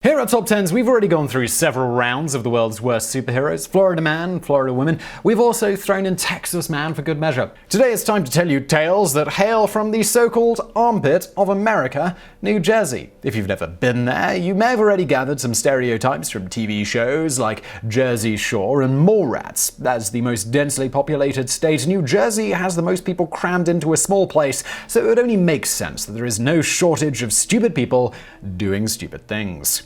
Here at Top 10s, we've already gone through several rounds of the world's worst superheroes, Florida Man, Florida Woman. We've also thrown in Texas Man for good measure. Today it's time to tell you tales that hail from the so-called armpit of America, New Jersey. If you've never been there, you may have already gathered some stereotypes from TV shows like Jersey Shore and Mallrats. As the most densely populated state, New Jersey has the most people crammed into a small place, so it would only make sense that there is no shortage of stupid people doing stupid things.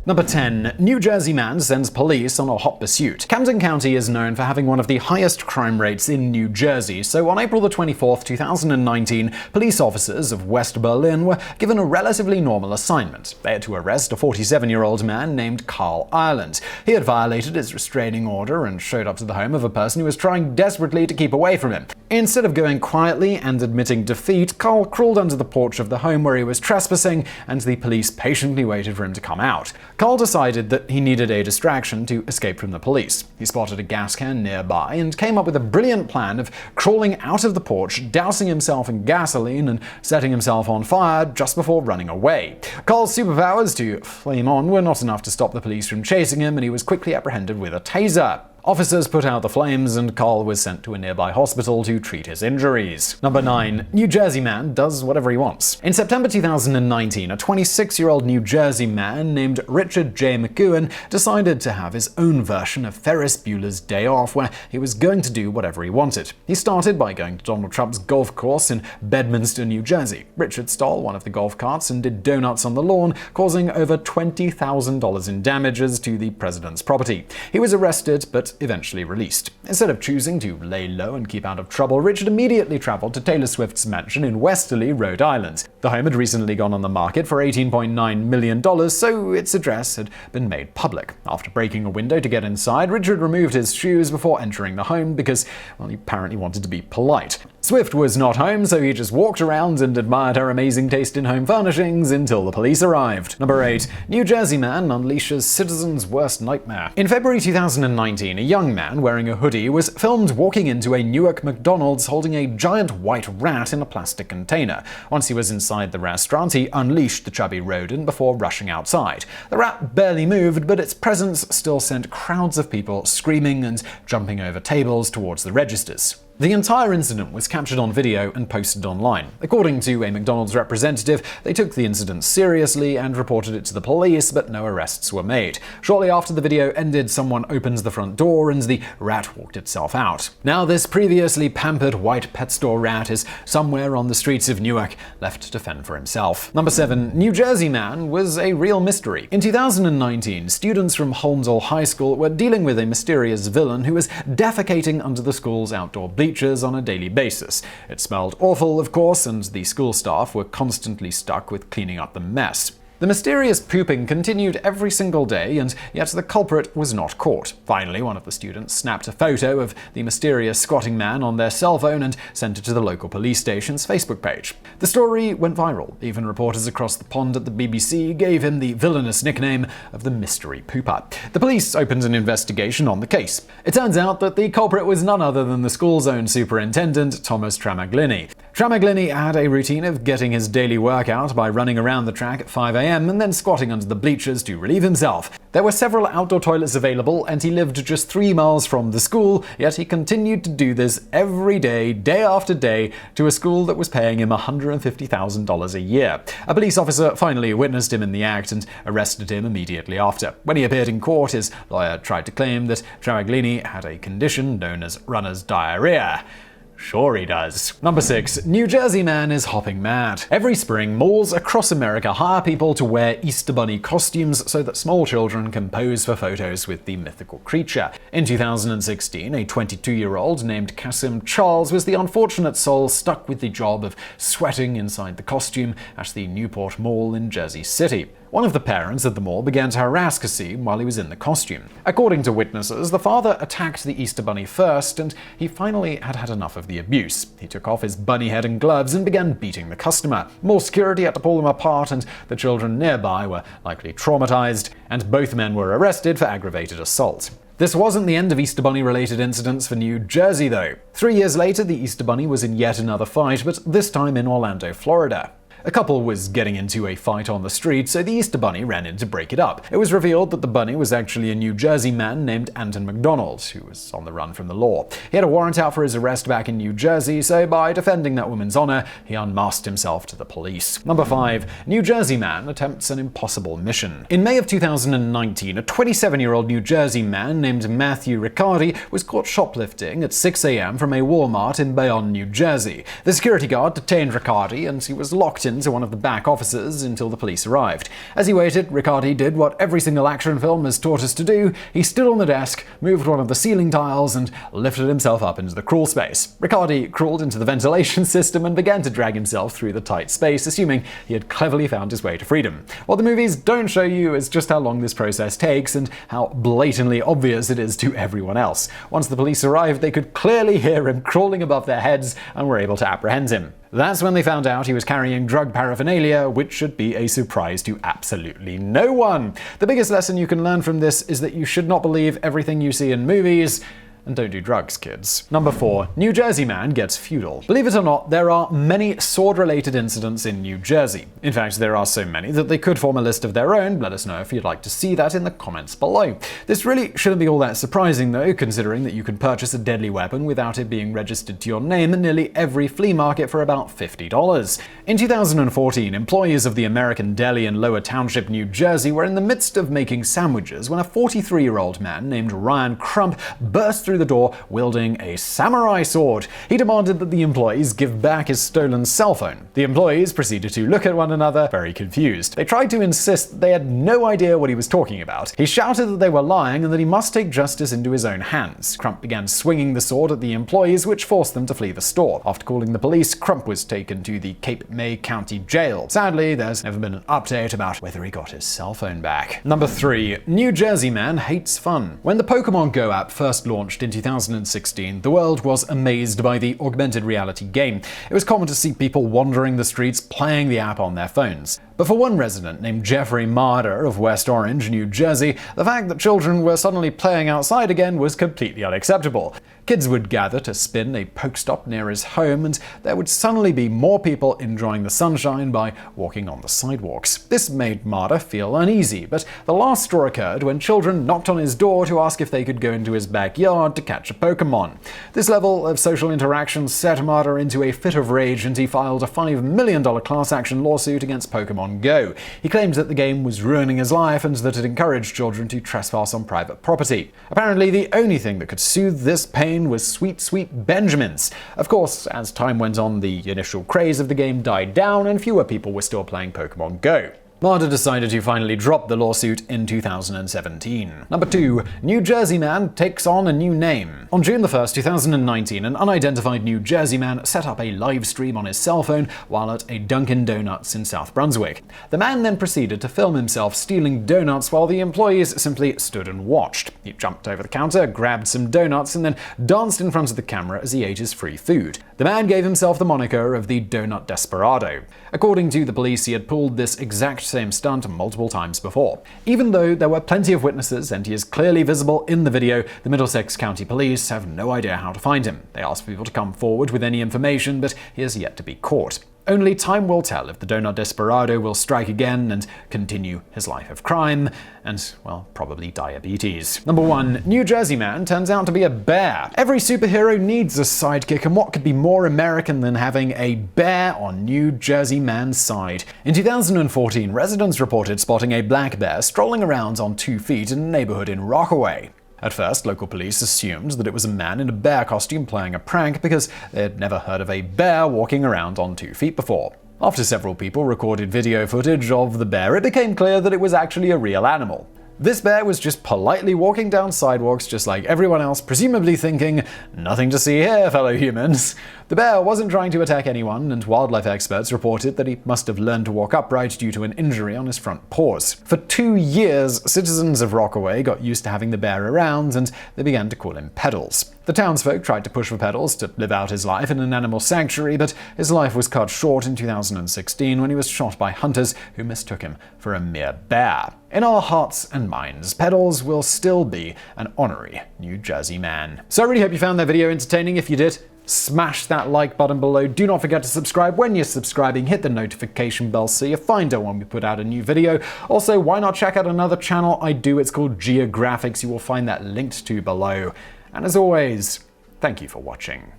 Number 10. New Jersey man sends police on a hot pursuit. Camden County is known for having one of the highest crime rates in New Jersey, so on April 24, 2019, police officers of West Berlin were given a relatively normal assignment. They had to arrest a 47-year-old man named Carl Ireland. He had violated his restraining order and showed up to the home of a person who was trying desperately to keep away from him. Instead of going quietly and admitting defeat, Carl crawled under the porch of the home where he was trespassing, and the police patiently waited for him to come out. Carl decided that he needed a distraction to escape from the police. He spotted a gas can nearby and came up with a brilliant plan of crawling out of the porch, dousing himself in gasoline, and setting himself on fire just before running away. Carl's superpowers to flame on were not enough to stop the police from chasing him, and he was quickly apprehended with a taser. Officers put out the flames, and Carl was sent to a nearby hospital to treat his injuries. Number 9. New Jersey man does whatever he wants. In September 2019, a 26-year-old New Jersey man named Richard J. McEwen decided to have his own version of Ferris Bueller's Day Off, where he was going to do whatever he wanted. He started by going to Donald Trump's golf course in Bedminster, New Jersey. Richard stole one of the golf carts and did donuts on the lawn, causing over $20,000 in damages to the president's property. He was arrested, but eventually released. Instead of choosing to lay low and keep out of trouble, Richard immediately traveled to Taylor Swift's mansion in Westerly, Rhode Island. The home had recently gone on the market for $18.9 million, so its address had been made public. After breaking a window to get inside, Richard removed his shoes before entering the home because, well, he apparently wanted to be polite. Swift was not home, so he just walked around and admired her amazing taste in home furnishings until the police arrived. Number 8. New Jersey man unleashes citizen's worst nightmare. In February 2019, a young man wearing a hoodie was filmed walking into a Newark McDonald's holding a giant white rat in a plastic container. Once he was inside the restaurant, he unleashed the chubby rodent before rushing outside. The rat barely moved, but its presence still sent crowds of people screaming and jumping over tables towards the registers. The entire incident was captured on video and posted online. According to a McDonald's representative, they took the incident seriously and reported it to the police, but no arrests were made. Shortly after the video ended, someone opened the front door and the rat walked itself out. Now this previously pampered white pet store rat is somewhere on the streets of Newark, left to fend for himself. Number 7. New Jersey man was a real mystery. In 2019, students from Holmesville High School were dealing with a mysterious villain who was defecating under the school's outdoor bleachers on a daily basis. It smelled awful, of course, and the school staff were constantly stuck with cleaning up the mess. The mysterious pooping continued every single day, and yet the culprit was not caught. Finally, one of the students snapped a photo of the mysterious squatting man on their cell phone and sent it to the local police station's Facebook page. The story went viral. Even reporters across the pond at the BBC gave him the villainous nickname of the mystery pooper. The police opened an investigation on the case. It turns out that the culprit was none other than the school's own superintendent, Thomas Tramaglini. Tramaglini had a routine of getting his daily workout by running around the track at 5 a.m. and then squatting under the bleachers to relieve himself. There were several outdoor toilets available, and he lived just 3 miles from the school, yet he continued to do this every day, day after day, to a school that was paying him $150,000 a year. A police officer finally witnessed him in the act and arrested him immediately after. When he appeared in court, his lawyer tried to claim that Tramaglini had a condition known as runner's diarrhea. Sure he does. Number 6. New Jersey man is hopping mad. Every spring, malls across America hire people to wear Easter Bunny costumes so that small children can pose for photos with the mythical creature. In 2016, a 22-year-old named Kasim Charles was the unfortunate soul stuck with the job of sweating inside the costume at the Newport Mall in Jersey City. One of the parents at the mall began to harass Kasim while he was in the costume. According to witnesses, the father attacked the Easter Bunny first, and he finally had enough of the abuse. He took off his bunny head and gloves and began beating the customer. More security had to pull them apart, and the children nearby were likely traumatized, and both men were arrested for aggravated assault. This wasn't the end of Easter Bunny-related incidents for New Jersey, though. 3 years later, the Easter Bunny was in yet another fight, but this time in Orlando, Florida. A couple was getting into a fight on the street, so the Easter Bunny ran in to break it up. It was revealed that the bunny was actually a New Jersey man named Anton McDonald, who was on the run from the law. He had a warrant out for his arrest back in New Jersey, so by defending that woman's honor, he unmasked himself to the police. Number 5. New Jersey man attempts an impossible mission. In May of 2019, a 27-year-old New Jersey man named Matthew Riccardi was caught shoplifting at 6 a.m. from a Walmart in Bayonne, New Jersey. The security guard detained Riccardi, and he was locked into one of the back offices until the police arrived. As he waited, Riccardi did what every single action film has taught us to do. He stood on the desk, moved one of the ceiling tiles, and lifted himself up into the crawl space. Riccardi crawled into the ventilation system and began to drag himself through the tight space, assuming he had cleverly found his way to freedom. What the movies don't show you is just how long this process takes and how blatantly obvious it is to everyone else. Once the police arrived, they could clearly hear him crawling above their heads and were able to apprehend him. That's when they found out he was carrying drug paraphernalia, which should be a surprise to absolutely no one. The biggest lesson you can learn from this is that you should not believe everything you see in movies. And don't do drugs, kids. Number 4. New Jersey man gets feudal. Believe it or not, there are many sword-related incidents in New Jersey. In fact, there are so many that they could form a list of their own. Let us know if you'd like to see that in the comments below. This really shouldn't be all that surprising though, considering that you can purchase a deadly weapon without it being registered to your name in nearly every flea market for about $50. In 2014, employees of the American Deli in Lower Township, New Jersey were in the midst of making sandwiches when a 43-year-old man named Ryan Crump burst through the door wielding a samurai sword. He demanded that the employees give back his stolen cell phone. The employees proceeded to look at one another, very confused. They tried to insist that they had no idea what he was talking about. He shouted that they were lying and that he must take justice into his own hands. Crump began swinging the sword at the employees, which forced them to flee the store. After calling the police, Crump was taken to the Cape May County Jail. Sadly, there's never been an update about whether he got his cell phone back. Number 3. New Jersey man hates fun. When the Pokemon Go app first launched in 2016, the world was amazed by the augmented reality game. It was common to see people wandering the streets playing the app on their phones. But for one resident named Jeffrey Marder of West Orange, New Jersey, the fact that children were suddenly playing outside again was completely unacceptable. Kids would gather to spin a Pokestop near his home, and there would suddenly be more people enjoying the sunshine by walking on the sidewalks. This made Marder feel uneasy, but the last straw occurred when children knocked on his door to ask if they could go into his backyard to catch a Pokemon. This level of social interaction set Marder into a fit of rage, and he filed a $5 million class action lawsuit against Pokemon Go. He claimed that the game was ruining his life and that it encouraged children to trespass on private property. Apparently, the only thing that could soothe this pain was Sweet Sweet Benjamins. Of course, as time went on, the initial craze of the game died down and fewer people were still playing Pokemon Go. Marder decided to finally drop the lawsuit in 2017. Number 2. New Jersey man takes on a new name. On June 1, 2019, an unidentified New Jersey man set up a live stream on his cell phone while at a Dunkin' Donuts in South Brunswick. The man then proceeded to film himself stealing donuts while the employees simply stood and watched. He jumped over the counter, grabbed some donuts, and then danced in front of the camera as he ate his free food. The man gave himself the moniker of the Donut Desperado. According to the police, he had pulled this exact same stunt multiple times before. Even though there were plenty of witnesses and he is clearly visible in the video, the Middlesex County Police have no idea how to find him. They asked people to come forward with any information, but he has yet to be caught. Only time will tell if the Donut Desperado will strike again and continue his life of crime and, well, probably diabetes. Number 1. New Jersey man turns out to be a bear. Every superhero needs a sidekick, and what could be more American than having a bear on New Jersey man's side? In 2014, residents reported spotting a black bear strolling around on 2 feet in a neighborhood in Rockaway. At first, local police assumed that it was a man in a bear costume playing a prank because they had never heard of a bear walking around on 2 feet before. After several people recorded video footage of the bear, it became clear that it was actually a real animal. This bear was just politely walking down sidewalks just like everyone else, presumably thinking, "Nothing to see here, fellow humans." The bear wasn't trying to attack anyone, and wildlife experts reported that he must have learned to walk upright due to an injury on his front paws. For 2 years, citizens of Rockaway got used to having the bear around, and they began to call him Pedals. The townsfolk tried to push for Pedals to live out his life in an animal sanctuary, but his life was cut short in 2016 when he was shot by hunters who mistook him for a mere bear. In our hearts and minds, Pedals will still be an honorary New Jersey man. So I really hope you found that video entertaining. If you did, Smash that like button below. Do not forget to subscribe. When you're subscribing, hit the notification bell so you find out when we put out a new video. Also, why not check out another channel I do? It's called Geographics. You will find that linked to below. And as always, thank you for watching.